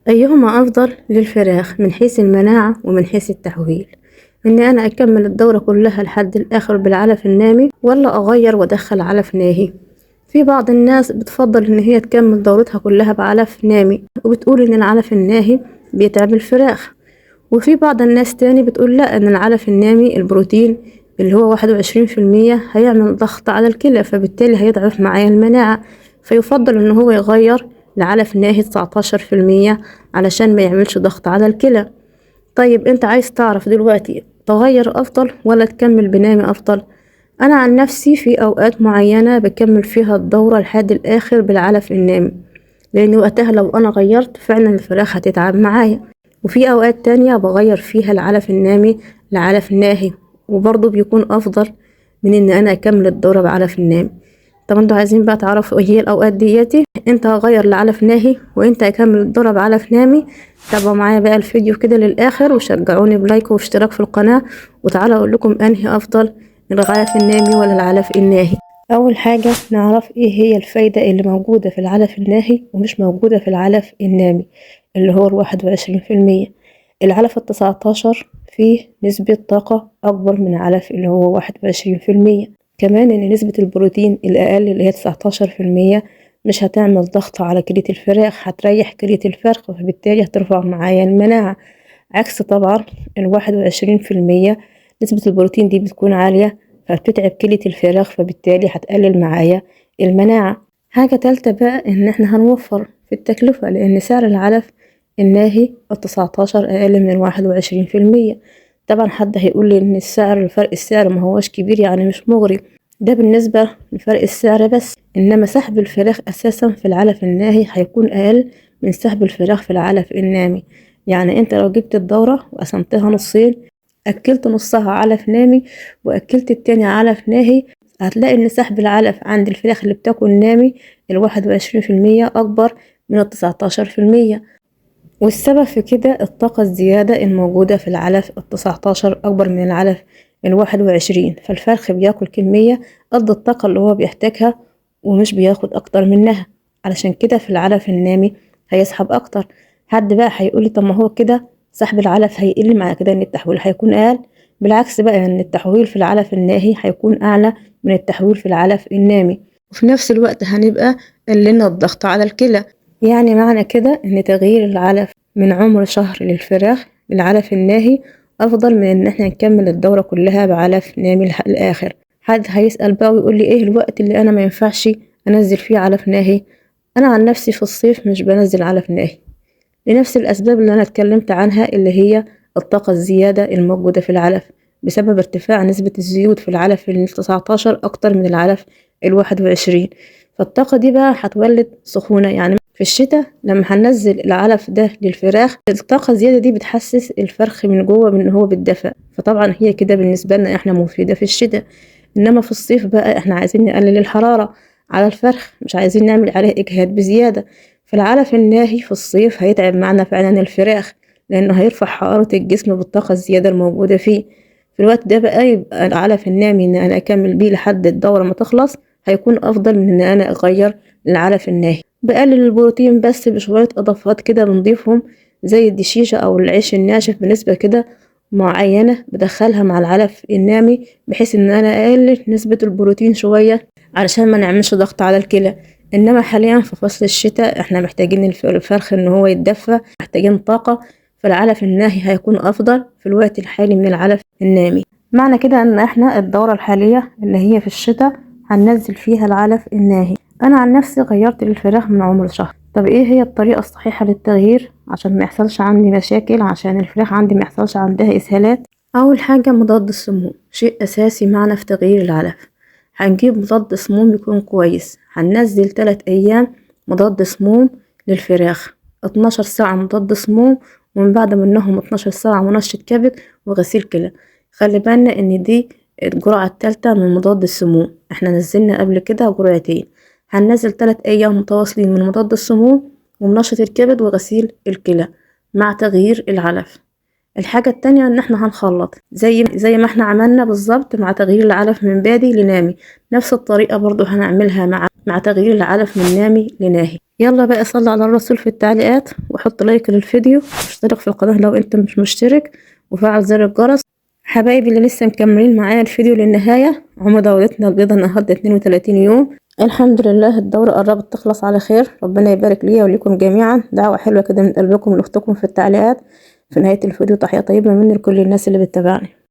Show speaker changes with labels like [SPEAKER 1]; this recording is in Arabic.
[SPEAKER 1] أيهما أفضل للفراخ من حيث المناعة ومن حيث التحويل؟ إني أنا أكمل الدورة كلها لحد الآخر بالعلف النامي ولا أغير وأدخل علف ناهي؟ في بعض الناس بتفضل إن هي تكمل دورتها كلها بعلف نامي وبتقول إن العلف الناهي بيتعب الفراخ، وفي بعض الناس تاني بتقول لأ، إن العلف النامي البروتين اللي هو 21% هيعمل ضغط على الكلى، فبالتالي هيضعف معايا المناعة، فيفضل إن هو يغير لعلف ناهي 19% علشان ما يعملش ضغط على الكلى. طيب انت عايز تعرف دلوقتي تغير افضل ولا تكمل بنامي افضل؟ انا عن نفسي في اوقات معينة بكمل فيها الدورة لحد الاخر بالعلف النامي، لان وقتها لو انا غيرت فعلا الفراخ هتتعب معايا، وفي اوقات تانية بغير فيها العلف النامي لعلف ناهي وبرضه بيكون افضل من ان انا اكمل الدورة بعلف النامي. طب انتوا عايزين بقى تعرفوا ايه هي الاوقات دياتي؟ انت هغير لعلف ناهي وانت هكمل الدورة بعلف نامي. تابعوا معايا بقى الفيديو كده للاخر وشجعوني بلايك واشتراك في القناة، وتعالى اقول لكم انهي افضل، العلف النامي ولا العلف الناهي. اول حاجة نعرف ايه هي الفايدة اللي موجودة في العلف الناهي ومش موجودة في العلف النامي اللي هو 21%. العلف 19 فيه نسبة طاقة اكبر من العلف اللي هو 21%. كمان ان نسبة البروتين الاقل اللي هي 19% مش هتعمل ضغط على كلية الفراخ، هتريح كلية الفرخ وبالتالي هترفع معايا المناعة. عكس طبعا 21% نسبة البروتين دي بتكون عالية فبتتعب كلية الفراخ، فبالتالي هتقلل معايا المناعة. حاجة تالتة بقى ان احنا هنوفر في التكلفة، لان سعر العلف الناهي 19 اقل من 21%. طبعا حد هيقول لي ان السعر، فرق السعر ما هوش كبير يعني مش مغري، ده بالنسبة لفرق السعر بس، انما سحب الفراخ اساسا في العلف الناهي هيكون اقل من سحب الفراخ في العلف النامي. يعني انت لو جبت الدورة وقسمتها نصين، اكلت نصها علف نامي واكلت التاني علف ناهي، هتلاقي ان سحب العلف عند الفراخ اللي بتاكل نامي 21% اكبر من 19%. والسبب في كده الطاقة الزيادة الموجودة في العلف 19 أكبر من العلف 21، فالفرخ بياكل كمية قد الطاقة اللي هو بيحتاجها ومش بياخد أكتر منها، علشان كده في العلف النامي هيسحب أكتر. حد بقى هيقولي طب ما هو كده سحب العلف هيقل، مع كده إن التحويل هيكون أقل. بالعكس بقى، إن التحويل في العلف الناهي هيكون أعلى من التحويل في العلف النامي، وفي نفس الوقت هنبقى قللنا الضغط على الكلى. يعني معنى كده ان تغيير العلف من عمر شهر للفراخ للعلف الناهي افضل من ان احنا نكمل الدورة كلها بعلف نامي الاخر. حد هيسأل بقى ويقول لي ايه الوقت اللي انا ما ينفعش انزل فيه علف ناهي؟ انا عن نفسي في الصيف مش بنزل علف ناهي لنفس الاسباب اللي انا اتكلمت عنها، اللي هي الطاقة الزيادة الموجودة في العلف بسبب ارتفاع نسبة الزيوت في العلف 19 اكتر من العلف 21. فالطاقة دي بقى هتولد سخونة. يعني في الشتاء لما هننزل العلف ده للفراخ، الطاقة الزيادة دي بتحسس الفرخ من جوه بان هو بالدفء، فطبعا هي كده بالنسبة لنا احنا مفيدة في الشتاء. انما في الصيف بقى احنا عايزين نقلل الحرارة على الفرخ، مش عايزين نعمل عليه اجهاد بزيادة. فالعلف الناهي في الصيف هيتعب معنا فعلا الفراخ، لانه هيرفع حرارة الجسم بالطاقة الزيادة الموجودة فيه. في الوقت ده بقى يبقى العلف النامي ان انا اكمل بيه لحد الدورة ما تخلص هيكون افضل من ان انا اغير العلف الناهي. بقلل البروتين بس بشوية اضافات كده بنضيفهم زي الدشيشة او العيش الناشف بنسبة كده معينة بدخلها مع العلف النامي، بحيث ان انا اقلل نسبة البروتين شوية علشان ما نعملش ضغط على الكلى. انما حاليا في فصل الشتاء احنا محتاجين الفرخ ان هو يتدفى، محتاجين طاقة، فالعلف الناهي هيكون افضل في الوقت الحالي من العلف النامي. معنى كده ان احنا الدورة الحالية اللي هي في الشتاء هننزل فيها العلف الناهي. انا عن نفسي غيرت للفراخ من عمر شهر. طب ايه هي الطريقة الصحيحة للتغيير عشان ما يحصلش عندي مشاكل، عشان الفراخ عندي ما يحصلش عندها اسهالات؟ اول حاجة مضاد السموم شيء اساسي معنا في تغيير العلف. هنجيب مضاد سموم يكون كويس، هننزل 3 ايام مضاد سموم للفراخ، 12 ساعة مضاد سموم، ومن بعد منهم 12 ساعة منشط كبد وغسيل كلى. خلي بالنا ان دي الجرعة التالتة من مضاد السموم، احنا نزلنا قبل كده جرعتين، هننزل 3 ايام متواصلين من مضاد السموم ومنشط الكبد وغسيل الكلى مع تغيير العلف. الحاجة التانية ان احنا هنخلط زي ما احنا عملنا بالظبط مع تغيير العلف من بادي لنامي، نفس الطريقة برضو هنعملها مع تغيير العلف من نامي لناهي. يلا بقى صلي على الرسول في التعليقات، وحط لايك للفيديو، واشترك في القناة لو انت مش مشترك، وفعل زر الجرس. حبايبي اللي لسه مكملين معايا الفيديو للنهاية، عمر دورتنا البيضة النهاردة 32 يوم. الحمد لله الدورة قربت تخلص على خير، ربنا يبارك ليا وليكم جميعا. دعوة حلوة كده من قلبكم لاختكم في التعليقات. في نهاية الفيديو تحية طيبة مني لكل الناس اللي بتتابعني.